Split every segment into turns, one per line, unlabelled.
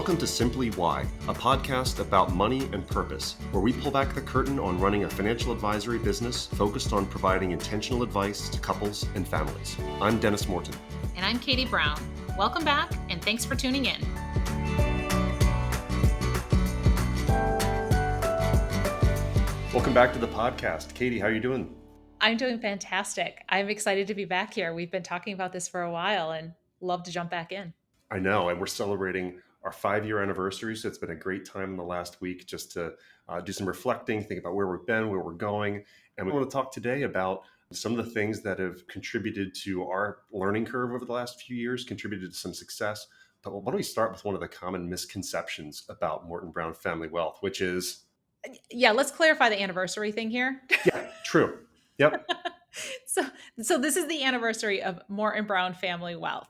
Welcome to Simply Why, a podcast about money and purpose, where we pull back the curtain on running a financial advisory business focused on providing intentional advice to couples and families. I'm Dennis Morton.
And I'm Katie Brown. Welcome back, and thanks for tuning in.
Welcome back to the podcast. Katie, how are you doing?
I'm doing fantastic. I'm excited to be back here. We've been talking about this for a while and love to jump back in.
I know, and we're celebrating our 5-year anniversary, so it's been a great time in the last week just to do some reflecting, think about where we've been, where we're going. And we want to talk today about some of the things that have contributed to our learning curve over the last few years, contributed to some success. But why don't we start with one of the common misconceptions about Morton Brown Family Wealth, which is...
Yeah, let's clarify the anniversary thing here.
Yeah, true. Yep.
So this is the anniversary of Morton Brown Family Wealth.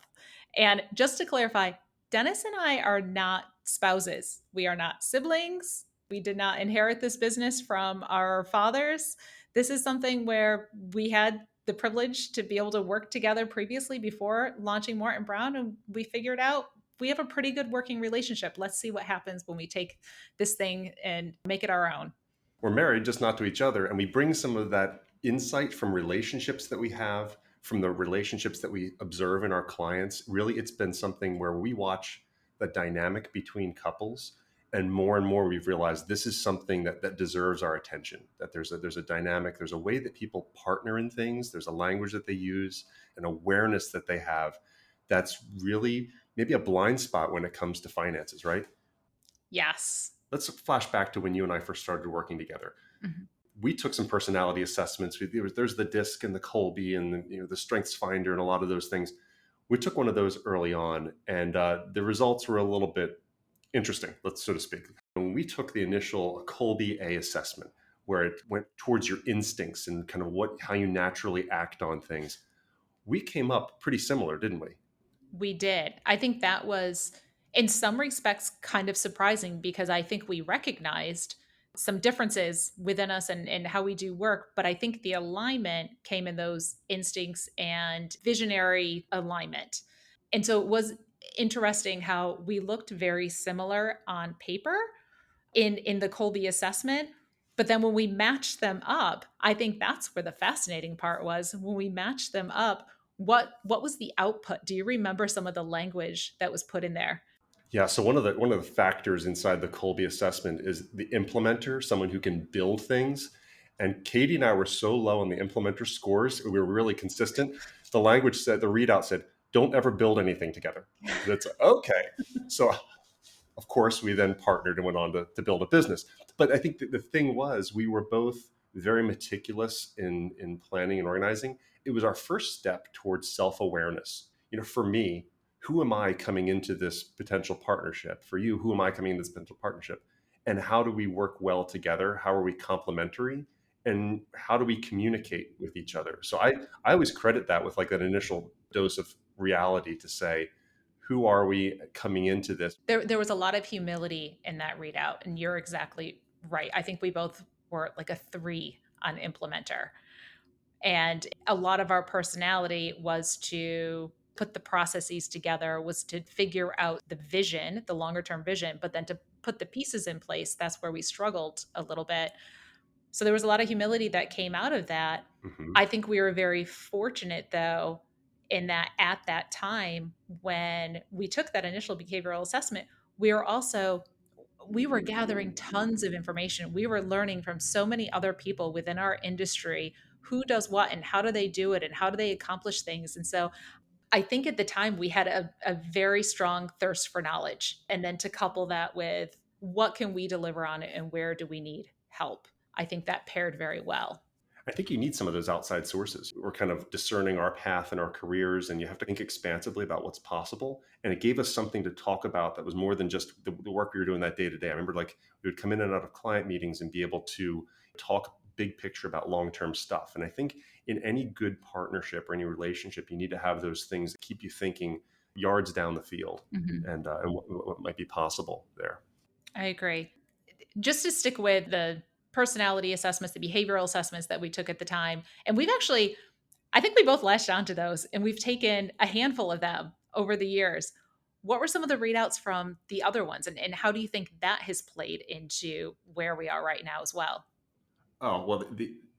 And just to clarify, Dennis and I are not spouses. We are not siblings. We did not inherit this business from our fathers. This is something where we had the privilege to be able to work together previously before launching Morton Brown. And we figured out we have a pretty good working relationship. Let's see what happens when we take this thing and make it our own.
We're married, just not to each other. And we bring some of that insight from relationships that we have, from the relationships that we observe in our clients. Really, it's been something where we watch the dynamic between couples. And more we've realized this is something that deserves our attention, that there's a dynamic, there's a way that people partner in things, there's a language that they use, an awareness that they have that's really maybe a blind spot when it comes to finances, right?
Yes.
Let's flash back to when you and I first started working together.
Mm-hmm.
We took some personality assessments. There's the DISC and the Colby and the Strengths Finder and a lot of those things. We took one of those early on, and the results were a little bit interesting, so to speak. When we took the initial Colby A assessment, where it went towards your instincts and kind of how you naturally act on things, we came up pretty similar, didn't we?
We did. I think that was, in some respects, kind of surprising because I think we recognized some differences within us and how we do work. But I think the alignment came in those instincts and visionary alignment. And so it was interesting how we looked very similar on paper in the Colby assessment. But then when we matched them up, I think that's where the fascinating part was. When we matched them up, what was the output? Do you remember some of the language that was put in there?
Yeah, so one of the factors inside the Colby assessment is the implementer, someone who can build things. And Katie and I were so low on the implementer scores, we were really consistent. The readout said, don't ever build anything together. That's okay. So of course, we then partnered and went on to build a business. But I think the thing was, we were both very meticulous in planning and organizing. It was our first step towards self-awareness. For me, who am I coming into this potential partnership? For you, who am I coming into this potential partnership? And how do we work well together? How are we complementary? And how do we communicate with each other? So I always credit that with like an initial dose of reality to say, who are we coming into this?
There was a lot of humility in that readout, and you're exactly right. I think we both were like a 3 on implementer. And a lot of our personality was to put the processes together, was to figure out the vision, the longer term vision, but then to put the pieces in place. That's where we struggled a little bit. So there was a lot of humility that came out of that.
Mm-hmm.
I think we were very fortunate, though, in that at that time when we took that initial behavioral assessment, we were gathering tons of information. We were learning from so many other people within our industry who does what and how do they do it and how do they accomplish things. And so I think at the time we had a very strong thirst for knowledge. And then to couple that with what can we deliver on it and where do we need help? I think that paired very well.
I think you need some of those outside sources. We're kind of discerning our path and our careers, and you have to think expansively about what's possible. And it gave us something to talk about that was more than just the work we were doing that day to day. I remember we would come in and out of client meetings and be able to talk big picture about long-term stuff. And I think in any good partnership or any relationship, you need to have those things that keep you thinking yards down the field and what might be possible there.
I agree. Just to stick with the personality assessments, the behavioral assessments that we took at the time. And I think we both latched onto those and we've taken a handful of them over the years. What were some of the readouts from the other ones? And how do you think that has played into where we are right now as well?
Oh, well,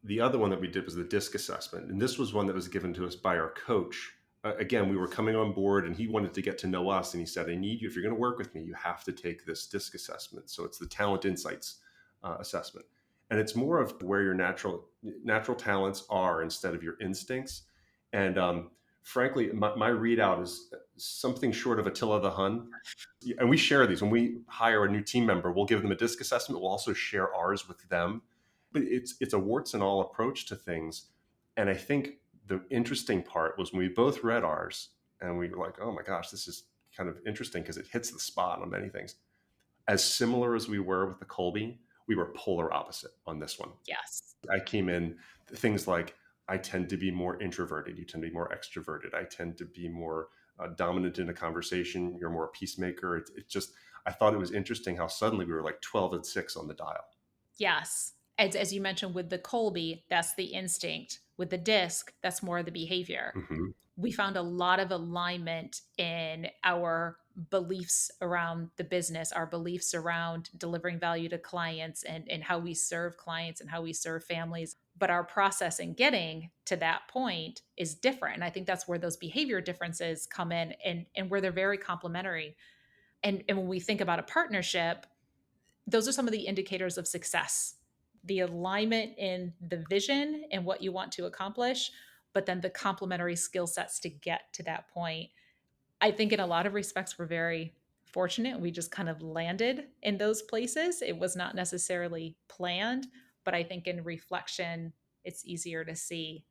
the other one that we did was the DISC assessment, and this was one that was given to us by our coach. Again, we were coming on board, and he wanted to get to know us, and he said, "I need you if you're going to work with me, you have to take this DISC assessment." So it's the Talent Insights assessment, and it's more of where your natural talents are instead of your instincts. And frankly, my readout is something short of Attila the Hun. And we share these when we hire a new team member. We'll give them a DISC assessment. We'll also share ours with them, but it's a warts and all approach to things. And I think the interesting part was when we both read ours and we were like, oh my gosh, this is kind of interesting because it hits the spot on many things. As similar as we were with the Colby, we were polar opposite on this one.
Yes.
I came in things like I tend to be more introverted. You tend to be more extroverted. I tend to be more dominant in a conversation. You're more a peacemaker. It just, I thought it was interesting how suddenly we were like 12 and 6 on the dial.
Yes. As you mentioned with the Colby, that's the instinct. With the disc, that's more of the behavior.
Hmm.
We found a lot of alignment in our beliefs around the business, our beliefs around delivering value to clients and how we serve clients and how we serve families. But our process in getting to that point is different. And I think that's where those behavior differences come in and where they're very complementary. And when we think about a partnership, those are some of the indicators of success, the alignment in the vision and what you want to accomplish, but then the complementary skill sets to get to that point. I think in a lot of respects, we're very fortunate. We just kind of landed in those places. It was not necessarily planned, but I think in reflection, it's easier to see.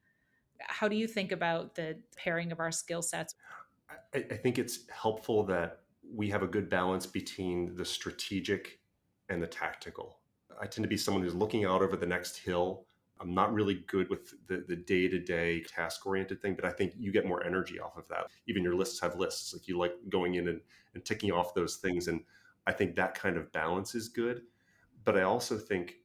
How do you think about the pairing of our skill sets?
I think it's helpful that we have a good balance between the strategic and the tactical. I tend to be someone who's looking out over the next hill. I'm not really good with the day-to-day task oriented thing, but I think you get more energy off of that. Even your lists have lists. Like you like going in and ticking off those things. And I think that kind of balance is good. But I also think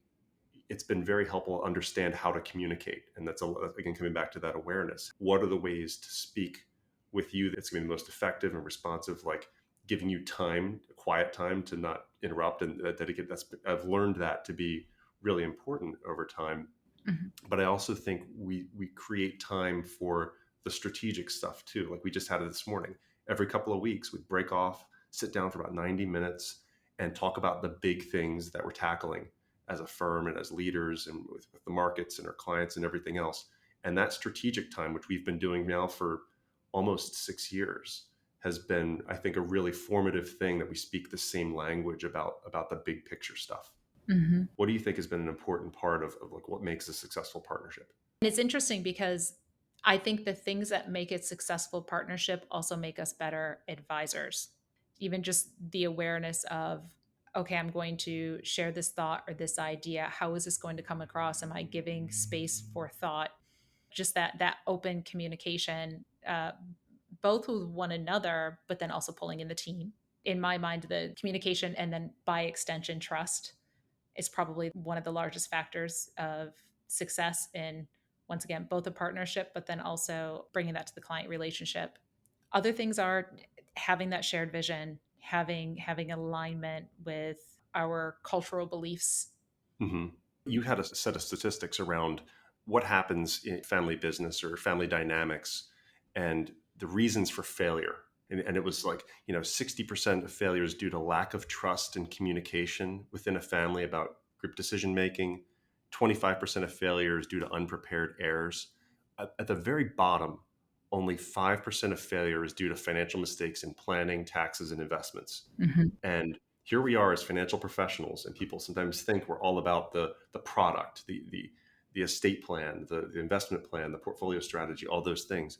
it's been very helpful to understand how to communicate. And that's, again, coming back to that awareness. What are the ways to speak with you that's going to be the most effective and responsive, like giving you time, quiet time to not interrupt and dedicate. I've learned that to be really important over time.
Mhm.
But I also think we create time for the strategic stuff too. Like we just had it this morning. Every couple of weeks, we'd break off, sit down for about 90 minutes, and talk about the big things that we're tackling as a firm and as leaders and with the markets and our clients and everything else. And that strategic time, which we've been doing now for almost 6 years, has been, I think, a really formative thing that we speak the same language about the big picture stuff.
Mhm.
What do you think has been an important part of like what makes a successful partnership?
And it's interesting because I think the things that make it successful partnership also make us better advisors. Even just the awareness of, okay, I'm going to share this thought or this idea. How is this going to come across? Am I giving space for thought? Just that open communication, both with one another, but then also pulling in the team. In my mind, the communication and then by extension, trust is probably one of the largest factors of success in, once again, both a partnership, but then also bringing that to the client relationship. Other things are having that shared vision, having alignment with our cultural beliefs.
Hmm. You had a set of statistics around what happens in family business or family dynamics and the reasons for failure. And it was like, 60% of failures due to lack of trust and communication within a family about group decision making, 25% of failures due to unprepared errors. At the very bottom, only 5% of failure is due to financial mistakes in planning, taxes, and investments.
Mhm.
And here we are as financial professionals, and people sometimes think we're all about the product, the estate plan, the investment plan, the portfolio strategy, all those things.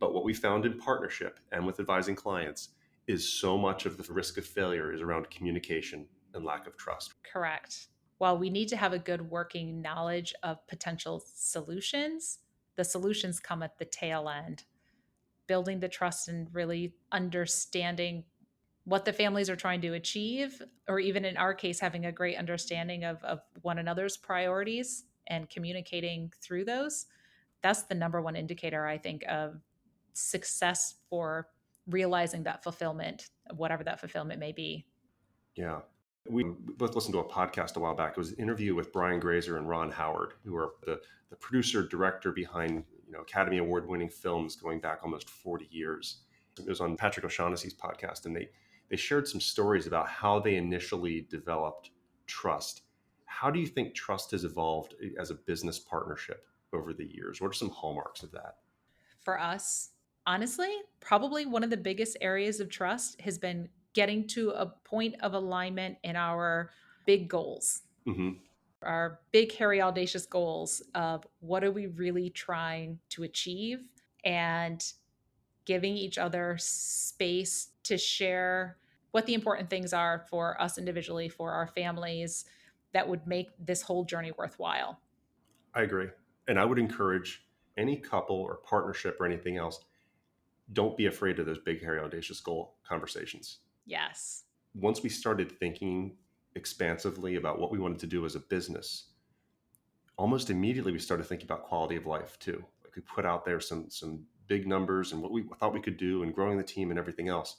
But what we found in partnership and with advising clients is so much of the risk of failure is around communication and lack of trust.
Correct. While we need to have a good working knowledge of potential solutions, the solutions come at the tail end. Building the trust and really understanding what the families are trying to achieve, or even in our case, having a great understanding of one another's priorities and communicating through those. That's the number one indicator, I think, of success for realizing that fulfillment, whatever that fulfillment may be.
Yeah. We both listened to a podcast a while back. It was an interview with Brian Grazer and Ron Howard, who are the producer director behind Academy Award winning films going back almost 40 years. It was on Patrick O'Shaughnessy's podcast, and they shared some stories about how they initially developed trust. How do you think trust has evolved as a business partnership over the years? What are some hallmarks of that?
For us, honestly, probably one of the biggest areas of trust has been getting to a point of alignment in our big goals,
Hmm.
our big, hairy, audacious goals of what are we really trying to achieve, and giving each other space to share what the important things are for us individually, for our families, that would make this whole journey worthwhile.
I agree. And I would encourage any couple or partnership or anything else, don't be afraid of those big, hairy, audacious goal conversations.
Yes.
Once we started thinking expansively about what we wanted to do as a business, almost immediately we started thinking about quality of life too. Like we put out there some big numbers and what we thought we could do and growing the team and everything else.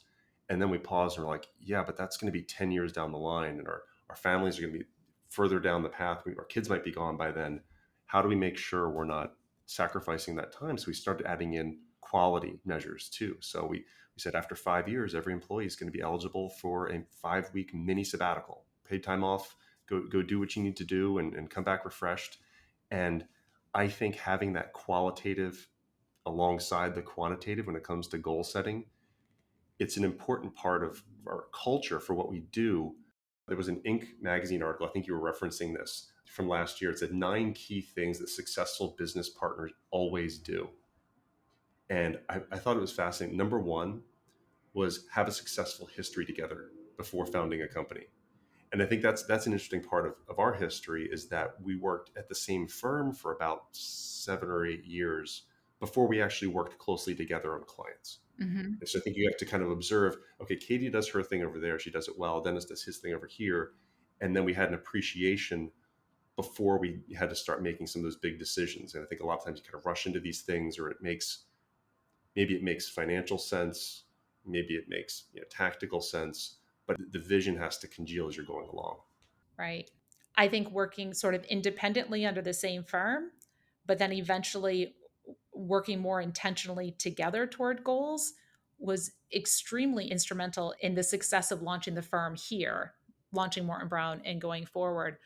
And then we paused and we're like, yeah, but that's going to be 10 years down the line and our families are going to be further down the path. Our kids might be gone by then. How do we make sure we're not sacrificing that time? So we started adding in quality measures too. So we said after 5 years, every employee is going to be eligible for a 5 week mini sabbatical, paid time off, go do what you need to do and come back refreshed. And I think having that qualitative alongside the quantitative when it comes to goal setting, it's an important part of our culture for what we do. There was an Inc. magazine article, I think you were referencing this from last year. It said 9 key things that successful business partners always do. And I thought it was fascinating. Number one was have a successful history together before founding a company. And I think that's an interesting part of our history is that we worked at the same firm for about 7 or 8 years before we actually worked closely together on clients.
Hmm.
And so I think you have to kind of observe, okay, Katie does her thing over there. She does it well. Dennis does his thing over here. And then we had an appreciation before we had to start making some of those big decisions. And I think a lot of times you kind of rush into these things or maybe it makes financial sense. Maybe it makes tactical sense, but the vision has to congeal as you're going along.
Right. I think working sort of independently under the same firm, but then eventually working more intentionally together toward goals was extremely instrumental in the success of launching the firm here, launching Morton Brown and going forward.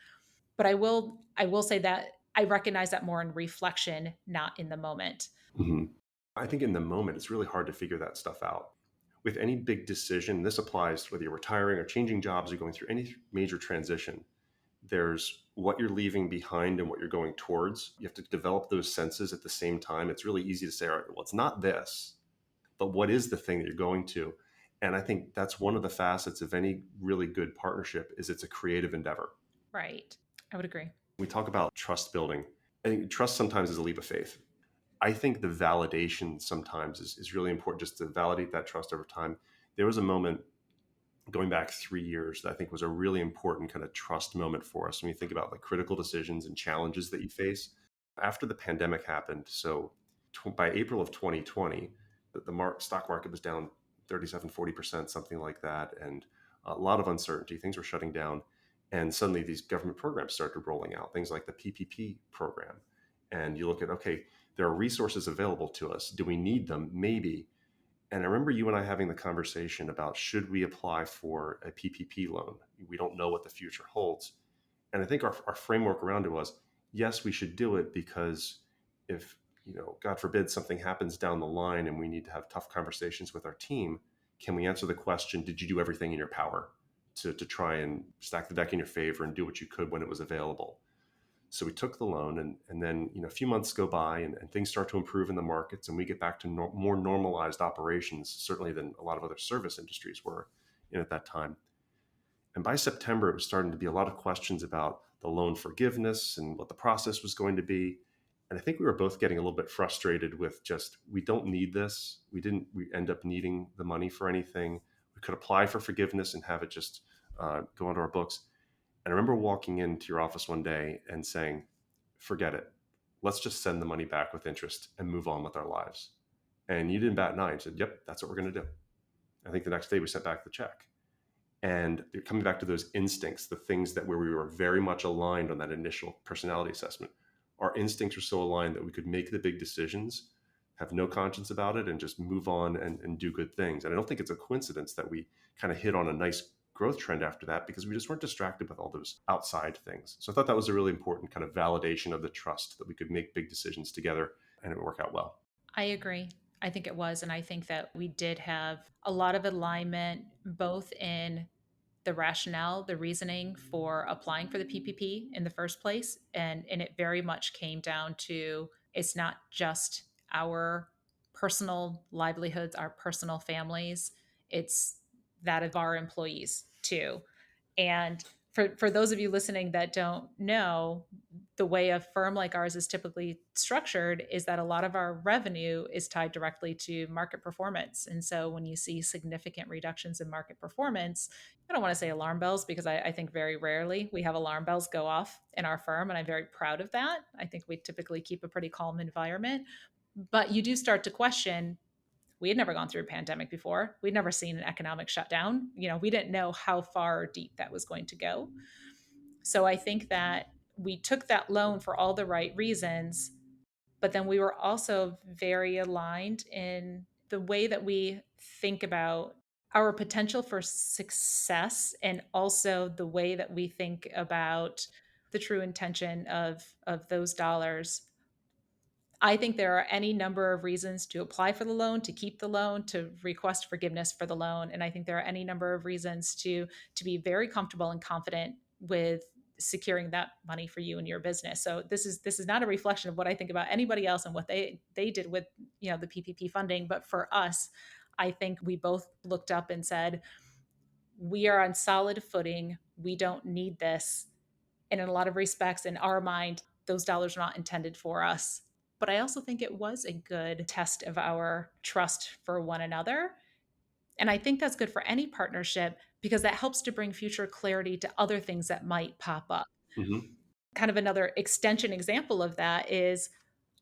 But I will say that I recognize that more in reflection, not in the moment.
Mhm. I think in the moment, it's really hard to figure that stuff out. With any big decision, this applies whether you're retiring or changing jobs or going through any major transition, there's what you're leaving behind and what you're going towards. You have to develop those senses at the same time. It's really easy to say, all right, well, it's not this, but what is the thing that you're going to? And I think that's one of the facets of any really good partnership is it's a creative endeavor.
Right. I would agree.
We talk about trust building. I think trust sometimes is a leap of faith. I think the validation sometimes is really important just to validate that trust over time. There was a moment going back 3 years that I think was a really important kind of trust moment for us when you think about like critical decisions and challenges that you face. After the pandemic happened, so by April of 2020, the stock market was down 37, 40%, something like that. And a lot of uncertainty, things were shutting down. And suddenly these government programs started rolling out, things like the PPP program. And you look at, okay, there are resources available to us. Do we need them? Maybe. And I remember you and I having the conversation about should we apply for a PPP loan? We don't know what the future holds. And I think our framework around it was yes, we should do it because if, God forbid, something happens down the line and we need to have tough conversations with our team, can we answer the question, did you do everything in your power to try and stack the deck in your favor and do what you could when it was available? So we took the loan, and then a few months go by, and things start to improve in the markets, and we get back to more normalized operations, certainly than a lot of other service industries were in at that time. And by September, it was starting to be a lot of questions about the loan forgiveness and what the process was going to be. And I think we were both getting a little bit frustrated with just we don't need this. We end up needing the money for anything. We could apply for forgiveness and have it just go onto our books. And I remember walking into your office one day and saying, forget it. Let's just send the money back with interest and move on with our lives. And you didn't bat an eye and said, yep, that's what we're going to do. I think the next day we sent back the check. And coming back to those instincts, the things that where we were very much aligned on that initial personality assessment, our instincts were so aligned that we could make the big decisions, have no conscience about it, and just move on and do good things. And I don't think it's a coincidence that we kind of hit on a nice growth trend after that, because we just weren't distracted with all those outside things. So I thought that was a really important kind of validation of the trust that we could make big decisions together and it would work out well.
I agree. I think it was. And I think that we did have a lot of alignment, both in the rationale, the reasoning for applying for the PPP in the first place. And it very much came down to it's not just our personal livelihoods, our personal families, it's that of our employees too. And for those of you listening that don't know, the way a firm like ours is typically structured is that a lot of our revenue is tied directly to market performance. And so when you see significant reductions in market performance, I don't want to say alarm bells because I think very rarely we have alarm bells go off in our firm. And I'm very proud of that. I think we typically keep a pretty calm environment. But you do start to question, we had never gone through a pandemic before. We'd never seen an economic shutdown. We didn't know how far or deep that was going to go. So I think that we took that loan for all the right reasons, but then we were also very aligned in the way that we think about our potential for success, and also the way that we think about the true intention of those dollars. I think there are any number of reasons to apply for the loan, to keep the loan, to request forgiveness for the loan, and I think there are any number of reasons to be very comfortable and confident with securing that money for you and your business. So this is not a reflection of what I think about anybody else and what they did with the PPP funding, but for us, I think we both looked up and said, we are on solid footing. We don't need this. And in a lot of respects, in our mind, those dollars are not intended for us. But I also think it was a good test of our trust for one another. And I think that's good for any partnership because that helps to bring future clarity to other things that might pop up.
Hmm.
Kind of another extension example of that is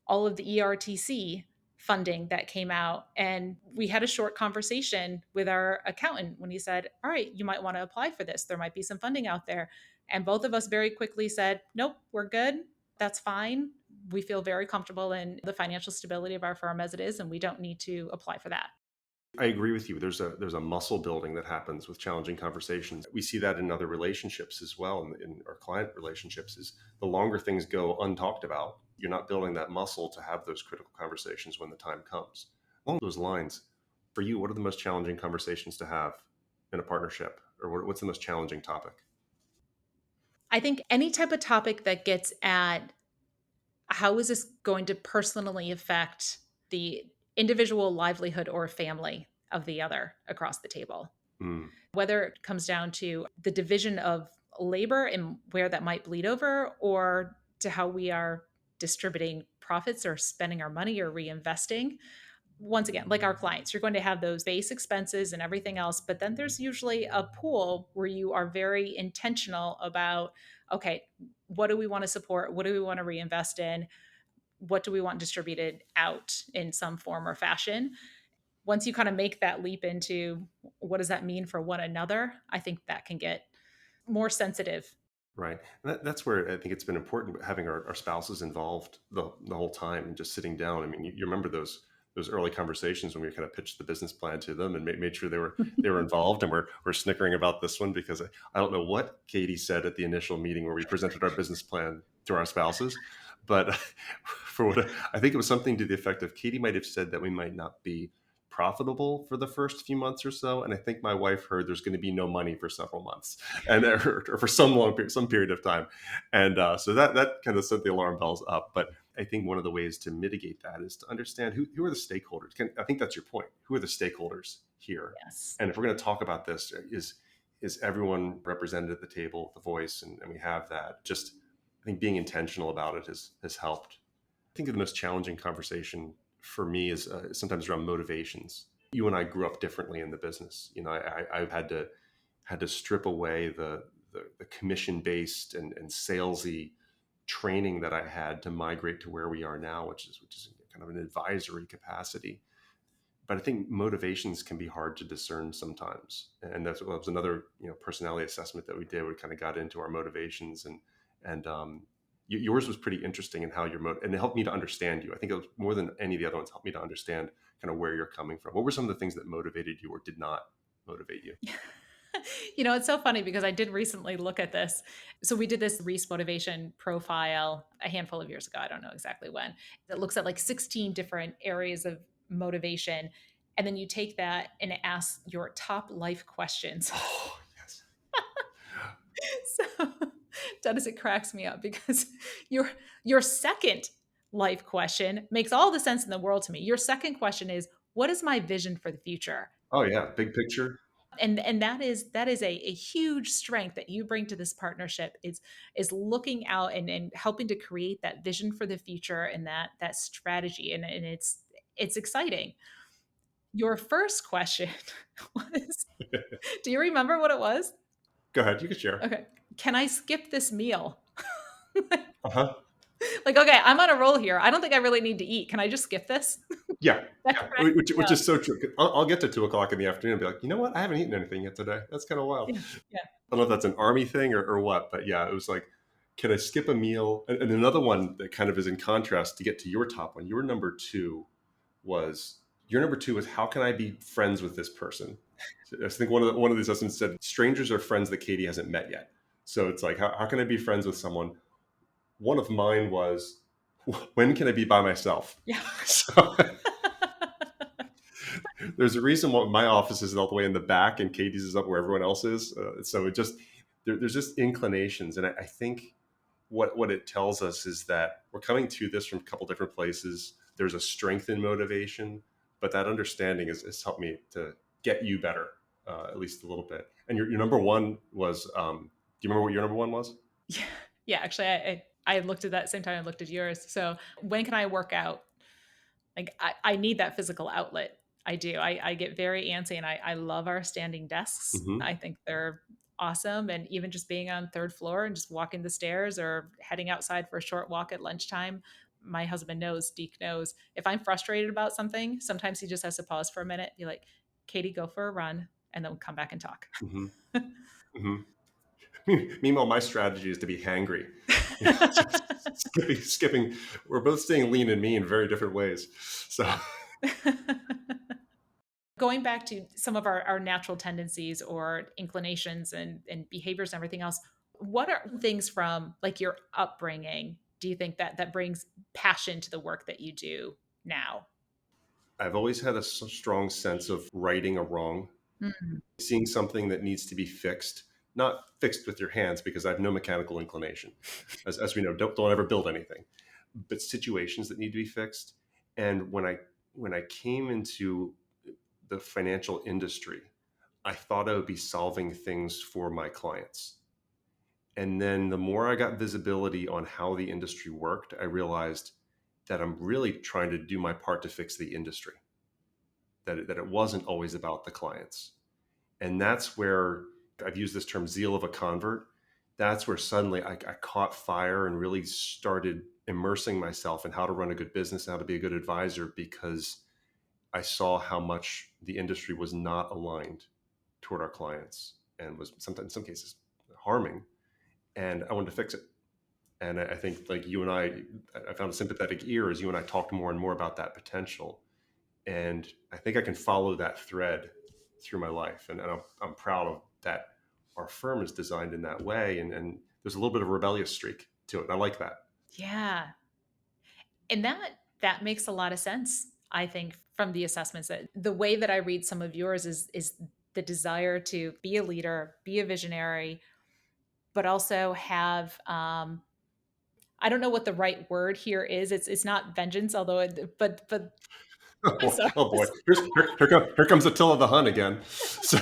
all of the ERTC funding that came out. And we had a short conversation with our accountant when he said, all right, you might want to apply for this. There might be some funding out there. And both of us very quickly said, nope, we're good. That's fine. We feel very comfortable in the financial stability of our firm as it is, and we don't need to apply for that.
I agree with you. There's a muscle building that happens with challenging conversations. We see that in other relationships as well, in our client relationships. Is the longer things go untalked about, you're not building that muscle to have those critical conversations when the time comes. Along those lines, for you, what are the most challenging conversations to have in a partnership, or what's the most challenging topic?
I think any type of topic that gets at how is this going to personally affect the individual livelihood or family of the other across the table,
Mm,
whether it comes down to the division of labor and where that might bleed over, or to how we are distributing profits or spending our money or reinvesting. Once again, like our clients, you're going to have those base expenses and everything else, but then there's usually a pool where you are very intentional about, okay, what do we want to support? What do we want to reinvest in? What do we want distributed out in some form or fashion? Once you kind of make that leap into what does that mean for one another, I think that can get more sensitive.
right. And that's where I think it's been important having our spouses involved the whole time and just sitting down. I mean, you remember those early conversations when we kind of pitched the business plan to them and made sure they were involved, and we're snickering about this one because I don't know what Katie said at the initial meeting where we presented our business plan to our spouses, but for what I think it was something to the effect of, Katie might have said that we might not be profitable for the first few months or so, and I think my wife heard there's going to be no money for several months, and or for some period of time, and so that kind of set the alarm bells up. But I think one of the ways to mitigate that is to understand who are the stakeholders. I think that's your point. Who are the stakeholders here?
Yes.
And if we're going to talk about this, is everyone represented at the table with the voice, and we have that. Just I think being intentional about it has helped. I think the most challenging conversation for me is sometimes around motivations. You and I grew up differently in the business. I've had to strip away the commission based and salesy training that I had to migrate to where we are now, which is kind of an advisory capacity. but I think motivations can be hard to discern sometimes, and that was another personality assessment that we did. We kind of got into our motivations, and yours was pretty interesting in how and it helped me to understand you. I think it was more than any of the other ones helped me to understand kind of where you're coming from. What were some of the things that motivated you or did not motivate you?
It's so funny because I did recently look at this. So we did this Reese motivation profile a handful of years ago. I don't know exactly when. It looks at like 16 different areas of motivation. And then you take that and it asks your top life questions.
Oh yes.
So Dennis, it cracks me up because your your second life question makes all the sense in the world to me. Your second question is, what is my vision for the future?
Oh yeah, big picture.
And that is a huge strength that you bring to this partnership is looking out and helping to create that vision for the future and that strategy and it's exciting. Your first question was, do you remember what it was?
Go ahead, you can share.
Okay. Can I skip this meal?
Uh-huh.
Like, okay, I'm on a roll here. I don't think I really need to eat. Can I just skip this?
Yeah,
That
yeah,
cracks me
which
up.
is so true. I'll get to 2 o'clock in the afternoon and be like, you know what? I haven't eaten anything yet today. That's kind of wild.
Yeah. Yeah.
I don't know if that's an army thing or what, but yeah, it was like, can I skip a meal? And another one that kind of is in contrast to get to your top one. Was your number two was how can I be friends with this person? So I think one of the assessments said strangers are friends that Katie hasn't met yet. So it's like how can I be friends with someone? One of mine was when can I be by myself?
Yeah.
So there's a reason why my office is all the way in the back and Katie's is up where everyone else is. So it just there's just inclinations, and I think what it tells us is that we're coming to this from a couple different places. There's a strength in motivation, but that understanding has helped me to get you better, at least a little bit. And your number one was, do you remember what your number one was?
Yeah. Yeah. Actually, I looked at that same time I looked at yours. So when can I work out? Like I need that physical outlet. I do. I get very antsy and I love our standing desks.
Hmm.
I think they're awesome. And even just being on third floor and just walking the stairs or heading outside for a short walk at lunchtime. My husband knows, Deke knows. If I'm frustrated about something, sometimes he just has to pause for a minute, be like, Katie, go for a run, and then we'll come back and talk.
Hmm. Hmm. Meanwhile, my strategy is to be hangry. Skipping. We're both staying lean and mean in very different ways. So
Going back to some of our natural tendencies or inclinations and behaviors and everything else, what are things from like your upbringing do you think that brings passion to the work that you do now?
I've always had a strong sense of righting a wrong,
Mm.
seeing something that needs to be fixed, not fixed with your hands because I have no mechanical inclination. As we know, don't ever build anything, but situations that need to be fixed. And when I came into the financial industry, I thought I would be solving things for my clients. And then the more I got visibility on how the industry worked, I realized that I'm really trying to do my part to fix the industry, that it wasn't always about the clients. And that's where I've used this term zeal of a convert. That's where suddenly I caught fire and really started immersing myself in how to run a good business and how to be a good advisor because I saw how much the industry was not aligned toward our clients and was sometimes in some cases harming. And I wanted to fix it. And I think like you and I found a sympathetic ear as you and I talked more and more about that potential. And I think I can follow that thread through my life. And I'm proud of that. Our firm is designed in that way. And there's a little bit of a rebellious streak to it. And I like that.
Yeah. And that makes a lot of sense, I think, from the assessments. That the way that I read some of yours is the desire to be a leader, be a visionary, but also have I don't know what the right word here is. It's not vengeance, although but sorry.
Oh boy. Here comes Attila the Hun again. So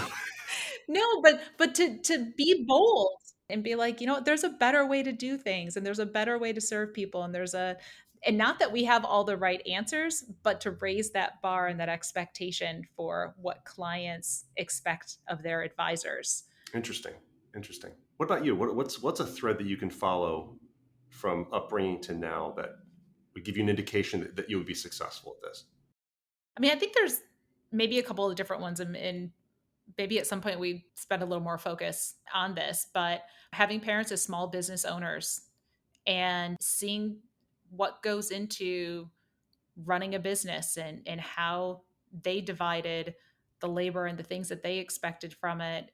No, but to be bold and be like, there's a better way to do things and there's a better way to serve people and not that we have all the right answers, but to raise that bar and that expectation for what clients expect of their advisors.
interesting. Interesting. What about you? What's a thread that you can follow from upbringing to now that would give you an indication that you would be successful at this?
I mean, I think maybe a couple of different ones, and maybe at some point we spend a little more focus on this, but having parents as small business owners and seeing what goes into running a business, and how they divided the labor and the things that they expected from it,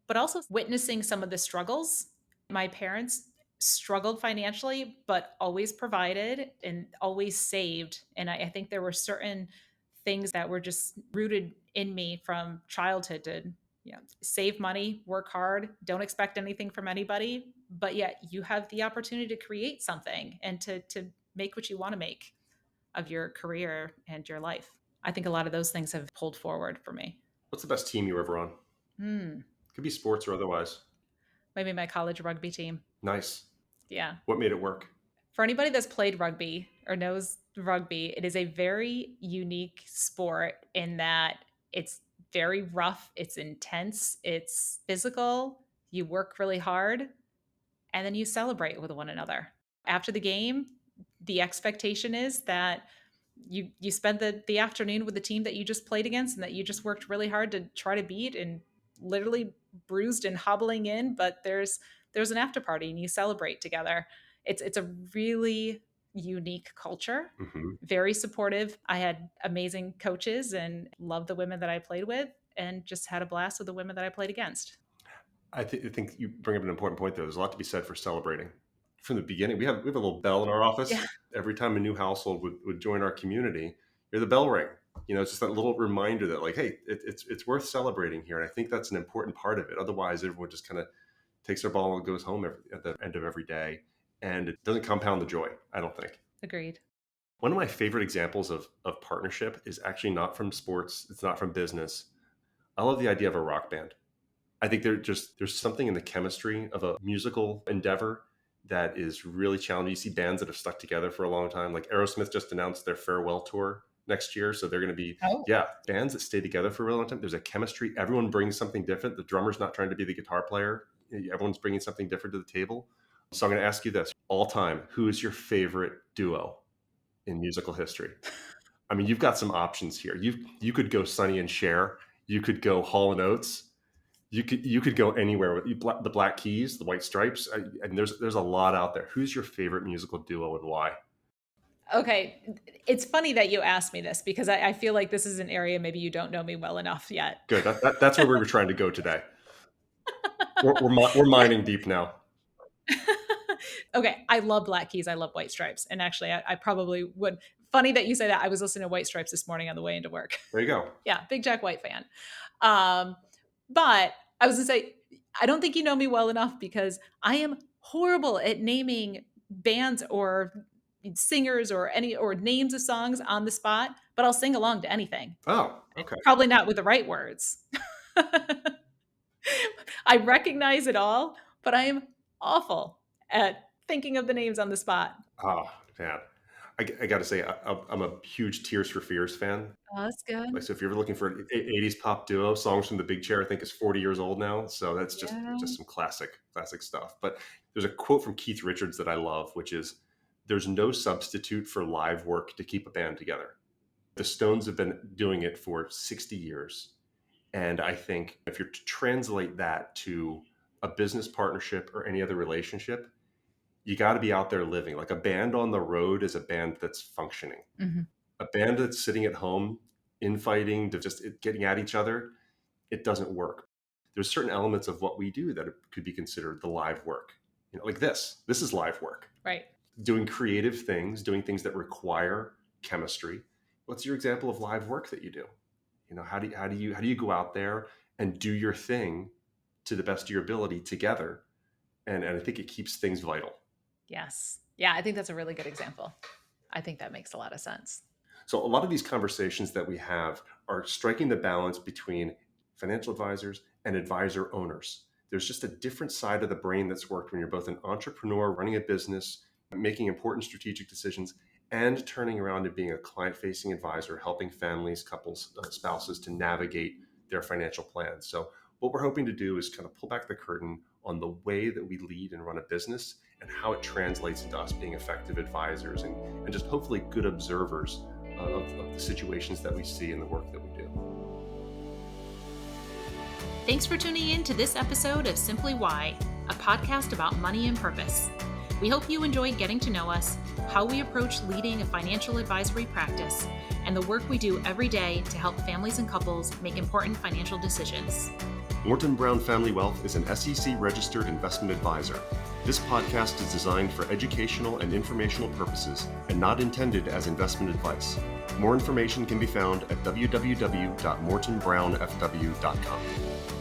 but also witnessing some of the struggles. My parents struggled financially, but always provided and always saved. And I think there were certain things that were just rooted in me from childhood to, save money, work hard, don't expect anything from anybody, but yet you have the opportunity to create something and to make what you want to make of your career and your life. I think a lot of those things have pulled forward for me.
What's the best team you were ever on?
Hmm.
Could be sports or otherwise.
Maybe my college rugby team.
Nice.
Yeah.
What made it work?
For anybody that's played rugby or knows rugby, it is a very unique sport in that it's very rough, it's intense, it's physical, you work really hard, and then you celebrate with one another. After the game, the expectation is that you spend the afternoon with the team that you just played against and that you just worked really hard to try to beat, and literally bruised and hobbling in, but there's an after party and you celebrate together. It's a really unique culture,
Hmm.
very supportive. I had amazing coaches and loved the women that I played with, and just had a blast with the women that I played against.
I think you bring up an important point there. There's a lot to be said for celebrating. From the beginning, we have a little bell in our office.
Yeah,
Every time a new household would join our community, hear the bell ring. It's just that little reminder that, like, hey, it's worth celebrating here. And I think that's an important part of it. Otherwise, everyone just kind of takes their ball and goes home at the end of every day. And it doesn't compound the joy, I don't think.
agreed.
One of my favorite examples of partnership is actually not from sports. It's not from business. I love the idea of a rock band. I think there's something in the chemistry of a musical endeavor that is really challenging. You see bands that have stuck together for a long time. Like Aerosmith just announced their farewell tour next year, so they're going to be,
Oh,
yeah, bands that stay together for a really long time. There's a chemistry. Everyone brings something different. The drummer's not trying to be the guitar player. Everyone's bringing something different to the table. So I'm going to ask you this: all time, who is your favorite duo in musical history? I mean, you've got some options here. You could go Sonny and Cher. You could go Hall and Oates. You could go anywhere with the Black Keys, the White Stripes, and there's a lot out there. Who's your favorite musical duo and why?
okay. It's funny that you asked me this because I feel like this is an area maybe you don't know me well enough yet.
Good. That's where we were trying to go today. We're mining deep now.
Okay, I love Black Keys. I love White Stripes, and actually, I probably would. Funny that you say that. I was listening to White Stripes this morning on the way into work.
There you go.
Yeah, big Jack White fan. Um, but I was gonna say, I don't think you know me well enough because I am horrible at naming bands or singers or names of songs on the spot. But I'll sing along to anything.
Oh, okay.
Probably not with the right words. I recognize it all, but I am awful at thinking of the names on the spot.
Oh, man. I got to say, I'm a huge Tears for Fears fan.
Oh, that's good.
Like, so if you're ever looking for an 80s pop duo, Songs from the Big Chair, I think is 40 years old now. So that's
Yeah.
just some classic stuff. But there's a quote from Keith Richards that I love, which is, "There's no substitute for live work to keep a band together." The Stones have been doing it for 60 years. And I think if you're to translate that to a business partnership or any other relationship, you got to be out there living. Like, a band on the road is a band that's functioning.
Mhm.
A band that's sitting at home, infighting, to just getting at each other, it doesn't work. There's certain elements of what we do that could be considered the live work. Like this. This is live work.
Right.
Doing creative things, doing things that require chemistry. What's your example of live work that you do? How do you go out there and do your thing to the best of your ability together? And I think it keeps things vital.
Yes. Yeah, I think that's a really good example. I think that makes a lot of sense.
So a lot of these conversations that we have are striking the balance between financial advisors and advisor owners. There's just a different side of the brain that's worked when you're both an entrepreneur running a business, making important strategic decisions, and turning around and being a client-facing advisor, helping families, couples, spouses to navigate their financial plans. So what we're hoping to do is kind of pull back the curtain on the way that we lead and run a business and how it translates into us being effective advisors and just hopefully good observers of the situations that we see in the work that we do.
Thanks for tuning in to this episode of Simply Why, a podcast about money and purpose. We hope you enjoyed getting to know us, how we approach leading a financial advisory practice, and the work we do every day to help families and couples make important financial decisions.
Morton Brown Family Wealth is an SEC-registered investment advisor. This podcast is designed for educational and informational purposes and not intended as investment advice. More information can be found at www.mortonbrownfw.com.